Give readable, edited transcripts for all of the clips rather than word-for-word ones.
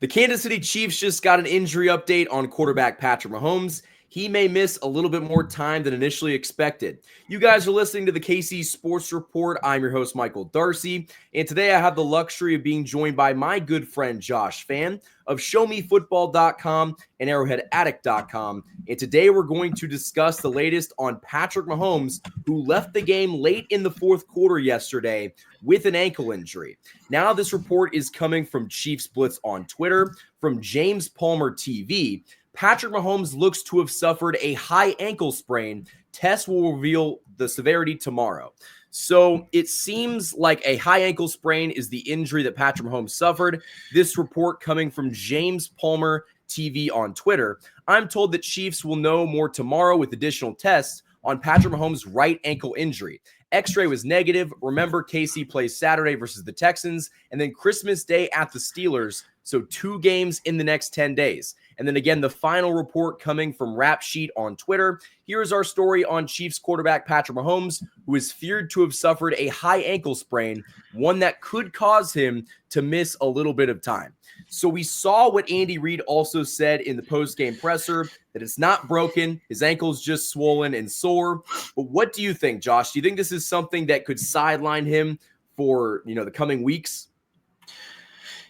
The Kansas City Chiefs just got an injury update on quarterback Patrick Mahomes. He may miss a little bit more time than initially expected. You guys are listening to the KC Sports Report. I'm your host, Michael Darcy, and today I have the luxury of being joined by my good friend Josh Fan of ShowMeFootball.com and ArrowheadAddict.com. And today we're going to discuss the latest on Patrick Mahomes, who left the game late in the fourth quarter yesterday with an ankle injury. Now this report is coming from Chiefs Blitz on Twitter, from James Palmer TV. Patrick Mahomes looks to have suffered a high ankle sprain. Tests will reveal the severity tomorrow. So it seems like a high ankle sprain is the injury that Patrick Mahomes suffered. This report coming from James Palmer TV on Twitter. I'm told that Chiefs will know more tomorrow with additional tests on Patrick Mahomes' right ankle injury. X-ray was negative. Remember, KC plays Saturday versus the Texans, and then Christmas Day at the Steelers. So 2 games in the next 10 days. And then again, the final report coming from Rap Sheet on Twitter. Here's our story on Chiefs quarterback Patrick Mahomes, who is feared to have suffered a high ankle sprain, one that could cause him to miss a little bit of time. So we saw what Andy Reid also said in the post-game presser, that it's not broken, his ankle's just swollen and sore. But what do you think, Josh? Do you think this is something that could sideline him for, the coming weeks?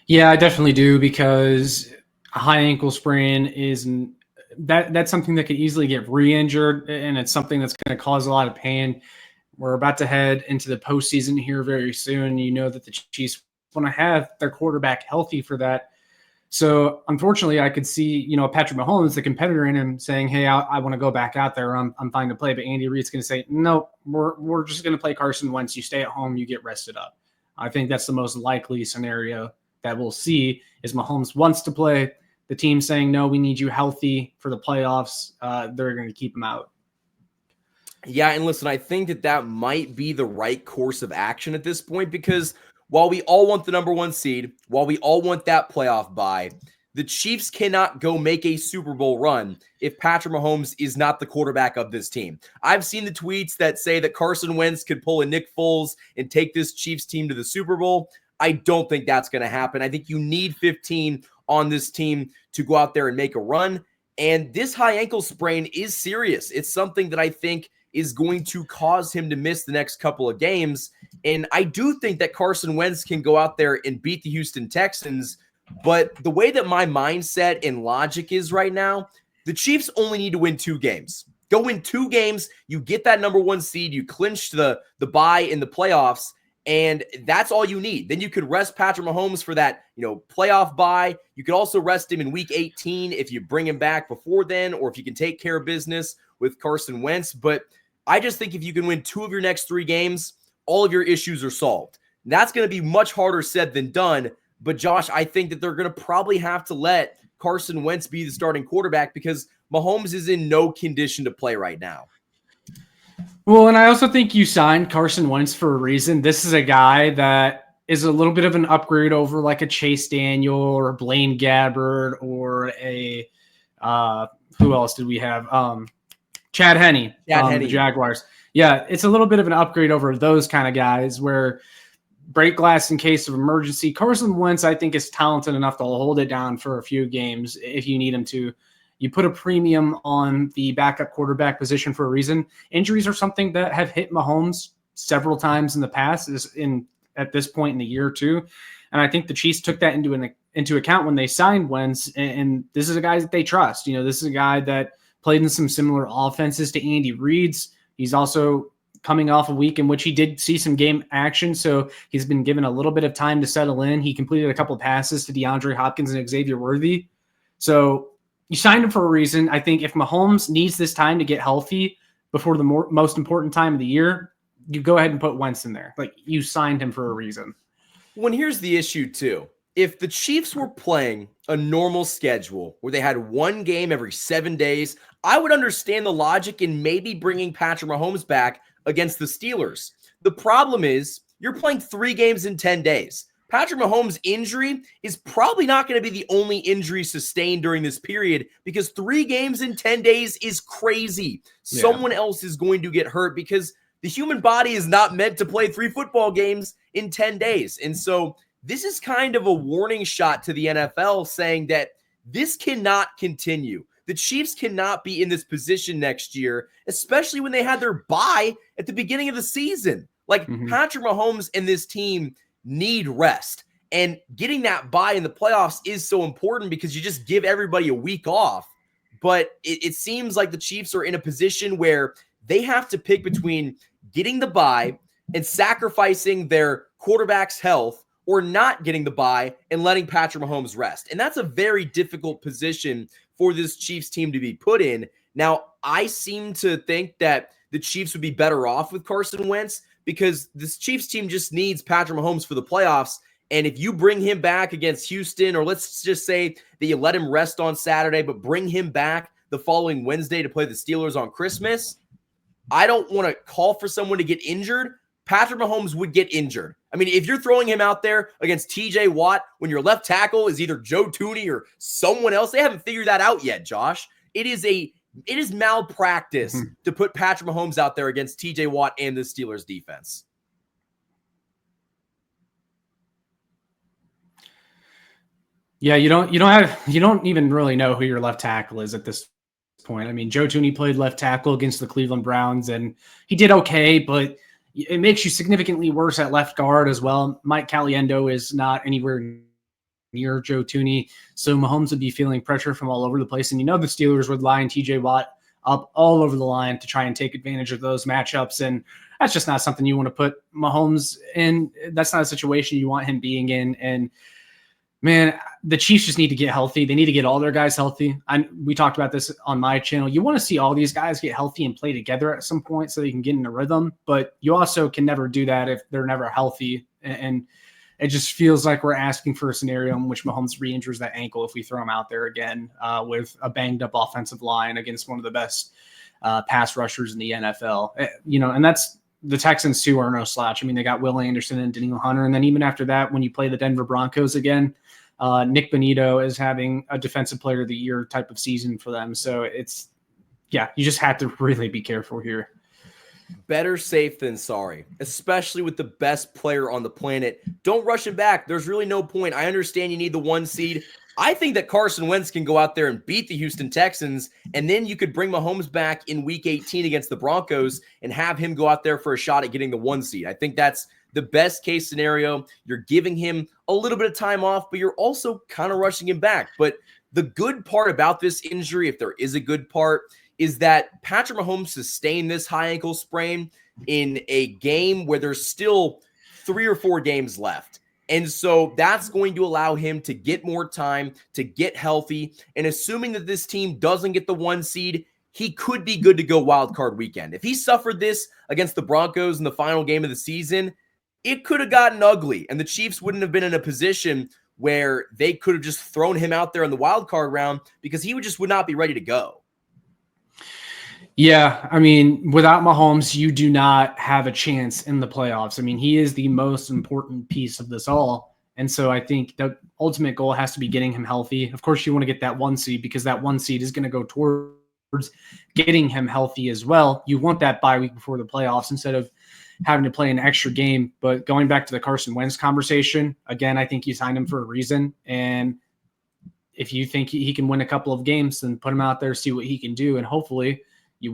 Yeah, I definitely do, because a high ankle sprain that's something that could easily get re-injured, and it's something that's going to cause a lot of pain. We're about to head into the postseason here very soon. You know that the Chiefs want to have their quarterback healthy for that. So unfortunately, I could see, Patrick Mahomes, the competitor in him, saying, "Hey, I want to go back out there. I'm fine to play." But Andy Reid's going to say, "No, we're just going to play Carson Wentz. You stay at home, you get rested up." I think that's the most likely scenario that we'll see, is Mahomes wants to play. The team saying, "No, we need you healthy for the playoffs." They're going to keep him out. Yeah, and listen, I think that might be the right course of action at this point, because while we all want the number 1 seed, while we all want that playoff bye, the Chiefs cannot go make a Super Bowl run if Patrick Mahomes is not the quarterback of this team. I've seen the tweets that say that Carson Wentz could pull a Nick Foles and take this Chiefs team to the Super Bowl. I don't think that's going to happen. I think you need 15 on this team to go out there and make a run. And this high ankle sprain is serious. It's something that I think is going to cause him to miss the next couple of games. And I do think that Carson Wentz can go out there and beat the Houston Texans. But the way that my mindset and logic is right now, the Chiefs only need to win 2 games. Go win 2 games. You get that number 1 seed. You clinch the bye in the playoffs. And that's all you need. Then you could rest Patrick Mahomes for that, playoff bye. You could also rest him in week 18 if you bring him back before then, or if you can take care of business with Carson Wentz. But I just think if you can win 2 of your next 3 games, all of your issues are solved. And that's going to be much harder said than done. But Josh, I think that they're going to probably have to let Carson Wentz be the starting quarterback, because Mahomes is in no condition to play right now. Well, and I also think you signed Carson Wentz for a reason. This is a guy that is a little bit of an upgrade over like a Chase Daniel or a Blaine Gabbert or a who else did we have? Chad Henne from the Jaguars. Yeah, it's a little bit of an upgrade over those kind of guys where break glass in case of emergency. Carson Wentz, I think, is talented enough to hold it down for a few games if you need him to. You put a premium on the backup quarterback position for a reason. Injuries are something that have hit Mahomes several times in the past at this point in the year too. And I think the Chiefs took that into account when they signed Wentz. And this is a guy that they trust. This is a guy that played in some similar offenses to Andy Reid's. He's also coming off a week in which he did see some game action. So he's been given a little bit of time to settle in. He completed a couple of passes to DeAndre Hopkins and Xavier Worthy. So you signed him for a reason. I think if Mahomes needs this time to get healthy before the most important time of the year, you go ahead and put Wentz in there. Like, you signed him for a reason. Well, here's the issue too. If the Chiefs were playing a normal schedule where they had 1 game every 7 days, I would understand the logic in maybe bringing Patrick Mahomes back against the Steelers. The problem is you're playing 3 games in 10 days. Patrick Mahomes' injury is probably not going to be the only injury sustained during this period, because 3 games in 10 days is crazy. Yeah. Someone else is going to get hurt, because the human body is not meant to play 3 football games in 10 days. And so this is kind of a warning shot to the NFL saying that this cannot continue. The Chiefs cannot be in this position next year, especially when they had their bye at the beginning of the season. Like, Patrick Mahomes and this team need rest. And getting that bye in the playoffs is so important because you just give everybody a week off. But it seems like the Chiefs are in a position where they have to pick between getting the bye and sacrificing their quarterback's health, or not getting the bye and letting Patrick Mahomes rest. And that's a very difficult position for this Chiefs team to be put in. Now, I seem to think that the Chiefs would be better off with Carson Wentz because this Chiefs team just needs Patrick Mahomes for the playoffs. And if you bring him back against Houston, or let's just say that you let him rest on Saturday, but bring him back the following Wednesday to play the Steelers on Christmas, I don't want to call for someone to get injured. Patrick Mahomes would get injured. I mean, if you're throwing him out there against TJ Watt when your left tackle is either Joe Thuney or someone else, they haven't figured that out yet, Josh. It is malpractice to put Patrick Mahomes out there against TJ Watt and the Steelers defense. Yeah, you don't even really know who your left tackle is at this point. I mean, Joe Thuney played left tackle against the Cleveland Browns, and he did okay, but it makes you significantly worse at left guard as well. Mike Caliendo is not anywhere near Joe Thuney, so Mahomes would be feeling pressure from all over the place. And the Steelers would line TJ Watt up all over the line to try and take advantage of those matchups, and that's just not something you want to put Mahomes in. That's not a situation you want him being in. And man, the Chiefs just need to get healthy. They need to get all their guys healthy. We talked about this on my channel. You want to see all these guys get healthy and play together at some point so they can get in a rhythm, but you also can never do that if they're never healthy. And it just feels like we're asking for a scenario in which Mahomes re-injures that ankle if we throw him out there again with a banged-up offensive line against one of the best pass rushers in the NFL. And that's the Texans, too, are no slouch. I mean, they got Will Anderson and Danielle Hunter, and then even after that, when you play the Denver Broncos again, Nick Bonito is having a defensive player of the year type of season for them. So you just have to really be careful here. Better safe than sorry, especially with the best player on the planet. Don't rush him back. There's really no point. I understand you need the 1 seed. I think that Carson Wentz can go out there and beat the Houston Texans, and then you could bring Mahomes back in Week 18 against the Broncos and have him go out there for a shot at getting the 1 seed. I think that's the best case scenario. You're giving him a little bit of time off, but you're also kind of rushing him back. But the good part about this injury, if there is a good part, is that Patrick Mahomes sustained this high ankle sprain in a game where there's still 3 or 4 games left. And so that's going to allow him to get more time, to get healthy. And assuming that this team doesn't get the 1 seed, he could be good to go wild card weekend. If he suffered this against the Broncos in the final game of the season, it could have gotten ugly, and the Chiefs wouldn't have been in a position where they could have just thrown him out there in the wild card round because he would not be ready to go. Yeah, I mean, without Mahomes, you do not have a chance in the playoffs. I mean, he is the most important piece of this all. And so I think the ultimate goal has to be getting him healthy. Of course, you want to get that 1 seed because that 1 seed is going to go towards getting him healthy as well. You want that bye week before the playoffs instead of having to play an extra game. But going back to the Carson Wentz conversation, again, I think you signed him for a reason. And if you think he can win a couple of games, then put him out there, see what he can do. And hopefully you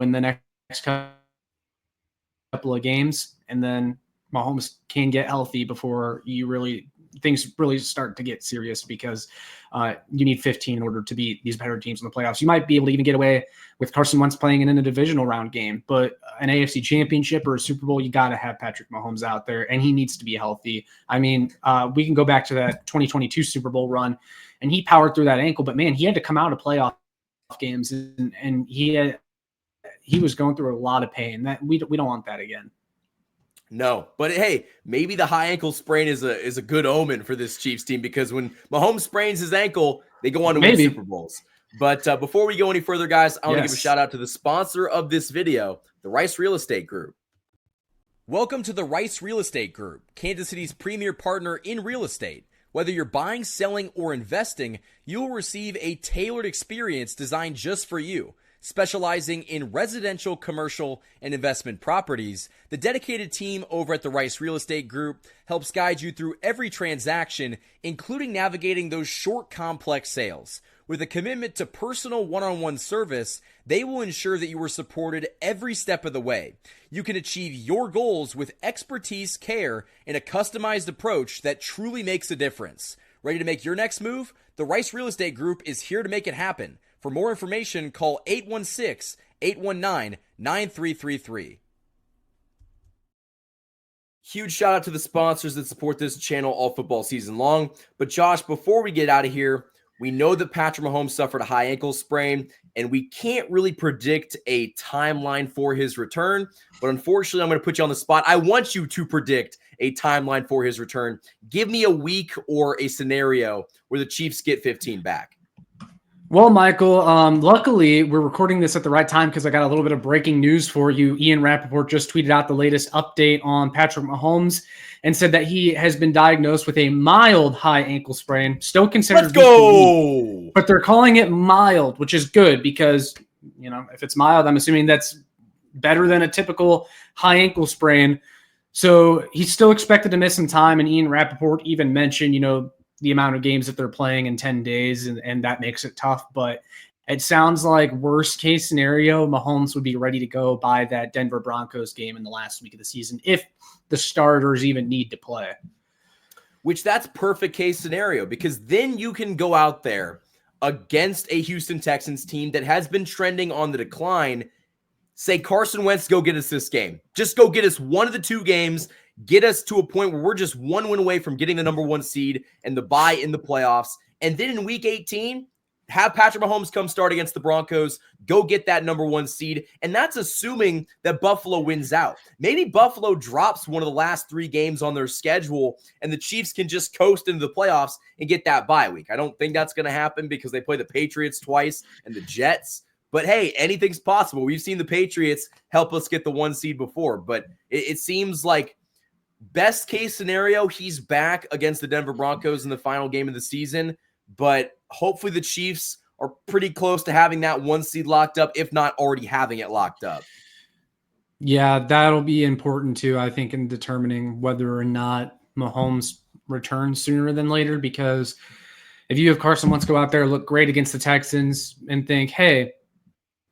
win the next couple of games, and then Mahomes can get healthy before things really start to get serious because you need 15 in order to beat these better teams in the playoffs. You might be able to even get away with Carson Wentz playing in a divisional round game, but an AFC championship or a Super Bowl, you got to have Patrick Mahomes out there, and he needs to be healthy. I mean, we can go back to that 2022 Super Bowl run, and he powered through that ankle, but man, he had to come out of playoff games, and he was going through a lot of pain. That we don't want that again. No, but hey, maybe the high ankle sprain is a good omen for this Chiefs team because when Mahomes sprains his ankle, they go on to win Super Bowls. But before we go any further, guys, I want to give a shout out to the sponsor of this video, the Rice Real Estate Group. Welcome to the Rice Real Estate Group, Kansas City's premier partner in real estate. Whether you're buying, selling, or investing, you will receive a tailored experience designed just for you. Specializing in residential, commercial, and investment properties, the dedicated team over at the Rice Real Estate Group helps guide you through every transaction, including navigating those short, complex sales. With a commitment to personal one-on-one service, they will ensure that you are supported every step of the way. You can achieve your goals with expertise, care, and a customized approach that truly makes a difference. Ready to make your next move? The Rice Real Estate Group is here to make it happen. For more information, call 816-819-9333. Huge shout out to the sponsors that support this channel all football season long. But Josh, before we get out of here, we know that Patrick Mahomes suffered a high ankle sprain, and we can't really predict a timeline for his return. But unfortunately, I'm going to put you on the spot. I want you to predict a timeline for his return. Give me a week or a scenario where the Chiefs get 15 back. Well, Michael, luckily we're recording this at the right time because I got a little bit of breaking news for you. Ian Rappaport just tweeted out the latest update on Patrick Mahomes and said that he has been diagnosed with a mild high ankle sprain, still considered. Let's go! But they're calling it mild, which is good because, you know, if it's mild, I'm assuming that's better than a typical high ankle sprain. So he's still expected to miss some time. And Ian Rappaport even mentioned, you know, the amount of games that they're playing in 10 days, and that makes it tough. But it sounds like worst case scenario, Mahomes would be ready to go by that Denver Broncos game in the last week of the season, if the starters even need to play. Which that's perfect case scenario, because then you can go out there against a Houston Texans team that has been trending on the decline. Say, Carson Wentz, go get us this game. Just go get us one of the two games. Get us to a point where we're just one win away from getting the number one seed and the bye in the playoffs. And then in week 18, have Patrick Mahomes come start against the Broncos, go get that number one seed. And that's assuming that Buffalo wins out. Maybe Buffalo drops one of the last three games on their schedule and the Chiefs can just coast into the playoffs and get that bye week. I don't think that's going to happen because they play the Patriots twice and the Jets. But hey, anything's possible. We've seen the Patriots help us get the one seed before. But it seems like best case scenario, he's back against the Denver Broncos in the final game of the season. But hopefully the Chiefs are pretty close to having that one seed locked up, if not already having it locked up. Yeah, that'll be important too, I think, in determining whether or not Mahomes returns sooner than later. Because if you have Carson Wentz go out there, look great against the Texans and think, hey,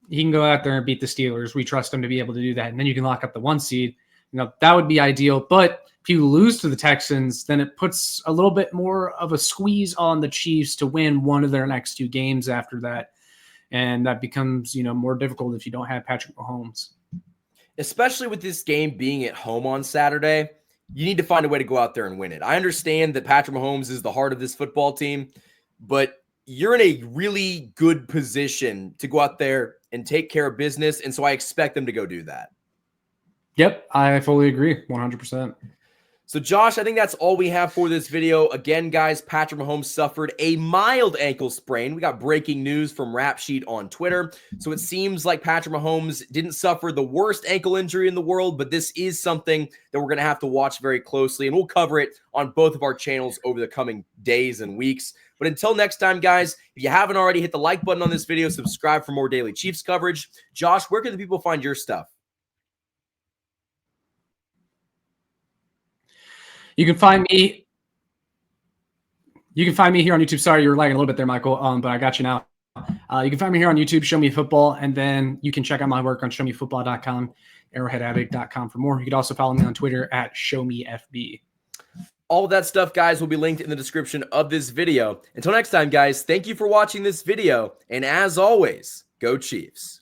he can go out there and beat the Steelers. We trust him to be able to do that. And then you can lock up the one seed. You know, that would be ideal. But if you lose to the Texans, then it puts a little bit more of a squeeze on the Chiefs to win one of their next two games after that. And that becomes, you know, more difficult if you don't have Patrick Mahomes. Especially with this game being at home on Saturday, you need to find a way to go out there and win it. I understand that Patrick Mahomes is the heart of this football team, but you're in a really good position to go out there and take care of business. And so I expect them to go do that. Yep, I fully agree, 100%. So, Josh, I think that's all we have for this video. Again, guys, Patrick Mahomes suffered a mild ankle sprain. We got breaking news from Rap Sheet on Twitter. So it seems like Patrick Mahomes didn't suffer the worst ankle injury in the world, but this is something that we're going to have to watch very closely, and we'll cover it on both of our channels over the coming days and weeks. But until next time, guys, if you haven't already, hit the like button on this video, subscribe for more daily Chiefs coverage. Josh, where can the people find your stuff? You can find me. You can find me here on YouTube. Sorry, you were lagging a little bit there, Michael. But I got you now. You can find me here on YouTube, Show Me Football, and then you can check out my work on showmefootball.com, arrowheadaddict.com for more. You can also follow me on Twitter at ShowMeFB. All of that stuff, guys, will be linked in the description of this video. Until next time, guys, thank you for watching this video, and as always, go Chiefs.